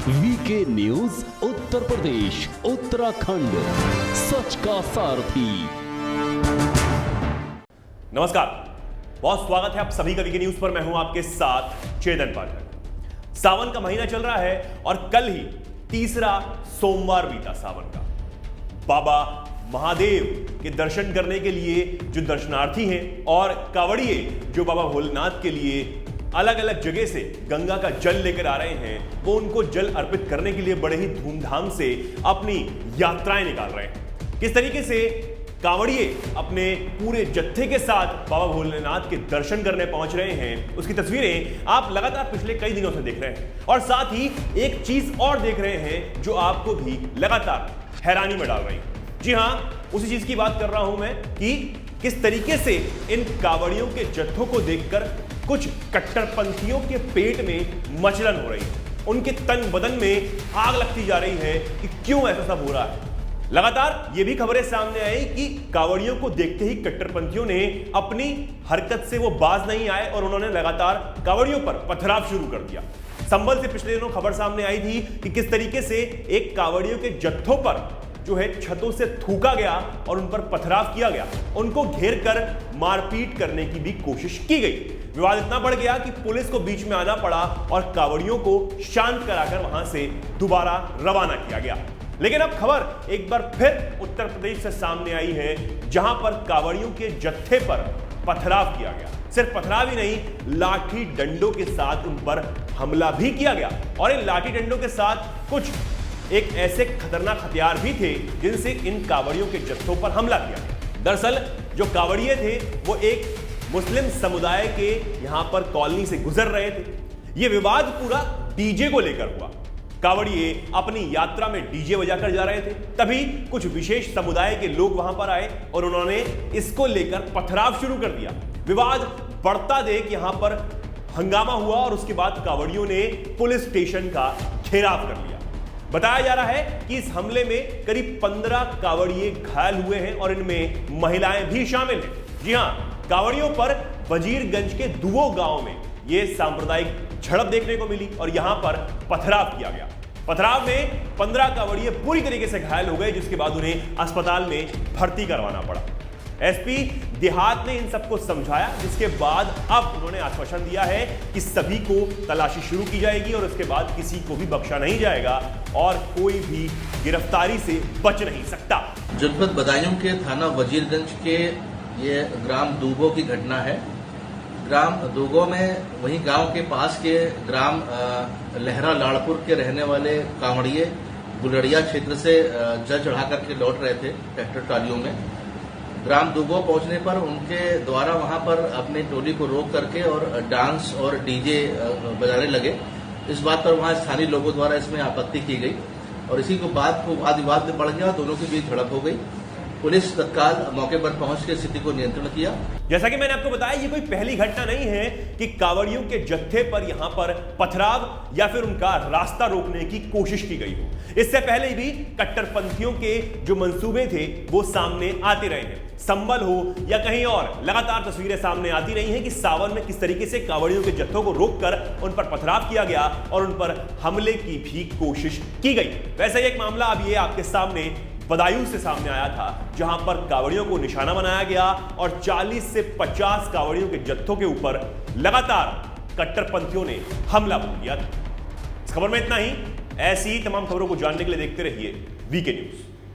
VK news Uttar Pradesh Uttarakhand, सच का सारथी। नमस्कार, बहुत स्वागत है आप सभी का वीके न्यूज पर। मैं हूं आपके साथ चेतन पाठक। सावन का महीना चल रहा है और कल ही तीसरा सोमवार बीता सावन का। बाबा महादेव के दर्शन करने के लिए जो दर्शनार्थी हैं और कांवड़िए जो बाबा भोलेनाथ के लिए अलग अलग जगह से गंगा का जल लेकर आ रहे हैं, वो उनको जल अर्पित करने के लिए बड़े ही धूमधाम से अपनी यात्राएं निकाल रहे हैं। किस तरीके से कांवड़िए अपने पूरे जत्थे के साथ बाबा भोलेनाथ के दर्शन करने पहुंच रहे हैं, उसकी तस्वीरें आप लगातार पिछले कई दिनों से देख रहे हैं। और साथ ही एक चीज और देख रहे हैं जो आपको भी लगातार हैरानी में डाल रही है। जी हां, उसी चीज की बात कर रहा हूं मैं कि किस तरीके से इन कांवड़ियों के जत्थों को देखकर कुछ कट्टरपंथियों के पेट में मचलन हो रही है, उनके तन बदन में आग लगती जा रही है कि क्यों ऐसा सब हो रहा है। लगातार ये भी खबरें सामने आई कि कांवड़ियों को देखते ही कट्टरपंथियों ने अपनी हरकत से वो बाज नहीं आए और उन्होंने लगातार कांवड़ियों पर पथराव शुरू कर दिया। संभल से पिछले दिनों खबर सामने आई थी कि किस तरीके से एक कांवड़ियों के जत्थों पर जो है छतों से थूका गया और उन पर पथराव किया गया, उनको घेर कर मारपीट करने की भी कोशिश की गई। विवाद इतना बढ़ गया कि पुलिस को बीच में आना पड़ा और कांवड़ियों को शांत कराकर वहां से दोबारा रवाना किया गया। लेकिन अब खबर एक बार फिर उत्तर प्रदेश से सामने आई है, जहां पर कांवड़ियों के जत्थे पर पथराव किया गया। सिर्फ पथराव ही नहीं, लाठी डंडों के साथ उन पर हमला भी किया गया। और इन लाठी डंडों के साथ कुछ एक ऐसे खतरनाक हथियार भी थे जिनसे इन कांवड़ियों के जत्थों पर हमला किया गया। दरअसल जो कांवड़िए थे वो एक मुस्लिम समुदाय के यहां पर कॉलोनी से गुजर रहे थे। यह विवाद पूरा डीजे को लेकर हुआ। कांवड़िए अपनी यात्रा में डीजे बजाकर जा रहे थे, तभी कुछ विशेष समुदाय के लोग वहां पर आए और उन्होंने इसको लेकर पथराव शुरू कर दिया। विवाद बढ़ता देख यहां पर हंगामा हुआ और उसके बाद कांवड़ियों ने पुलिस स्टेशन का घेराव कर लिया। बताया जा रहा है कि इस हमले में करीब 15 कांवड़िए घायल हुए हैं और इनमें महिलाएं भी शामिल हैं। जी हां, कांवड़ियों पर वजीरगंज के दुवो गांव में यह सांप्रदायिक झड़प देखने को मिली और यहां पर पथराव किया गया। पथराव में 15 कांवड़िए पूरी तरीके से घायल हो गए, जिसके बाद उन्हें अस्पताल में भर्ती करवाना पड़ा। एसपी देहात ने इन सबको समझाया, जिसके बाद अब उन्होंने आश्वासन दिया है कि सभी को तलाशी शुरू की जाएगी और उसके बाद किसी को भी बख्शा नहीं जाएगा और कोई भी गिरफ्तारी से बच नहीं सकता। जनपद बदायूं के थाना वजीरगंज के ये ग्राम दूगो की घटना है। ग्राम दूगो में वहीं गांव के पास के ग्राम लहरा लाड़पुर के रहने वाले कांवड़िए गुलड़िया क्षेत्र से जल चढ़ा करके लौट रहे थे ट्रैक्टर ट्रालियों में। ग्राम दूगो पहुंचने पर उनके द्वारा वहां पर अपनी टोली को रोक करके और डांस और डीजे बजाने लगे। इस बात पर वहां स्थानीय लोगों द्वारा इसमें आपत्ति की गई और इसी को बात वाद विवाद में बढ़ गया, दोनों के बीच झड़प हो गई। पुलिस तत्काल मौके पर पहुंच के स्थिति को नियंत्रण किया। जैसा कि मैंने आपको बताया, ये कोई पहली घटना नहीं है कि कांवड़ियों के जत्थे पर यहां पर पथराव या फिर उनका रास्ता रोकने की कोशिश की गई हो। इससे पहले भी कट्टरपंथियों के जो मंसूबे थे वो सामने आते रहे हैं। संभल हो या कहीं और, लगातार तस्वीरें सामने आती रही हैं कि सावन में किस तरीके से कांवड़ियों के जत्थों को रोककर उन पर पथराव किया गया और उन पर हमले की भी कोशिश की गई। वैसे एक मामला अब ये आपके सामने बदायूं से सामने आया था, जहां पर कांवड़ियों को निशाना बनाया गया और 40 से 50 कांवड़ियों के जत्थों के ऊपर लगातार कट्टरपंथियों ने हमला बोल दिया था। इस खबर में इतना ही। ऐसी ही तमाम खबरों को जानने के लिए देखते रहिए वीके न्यूज।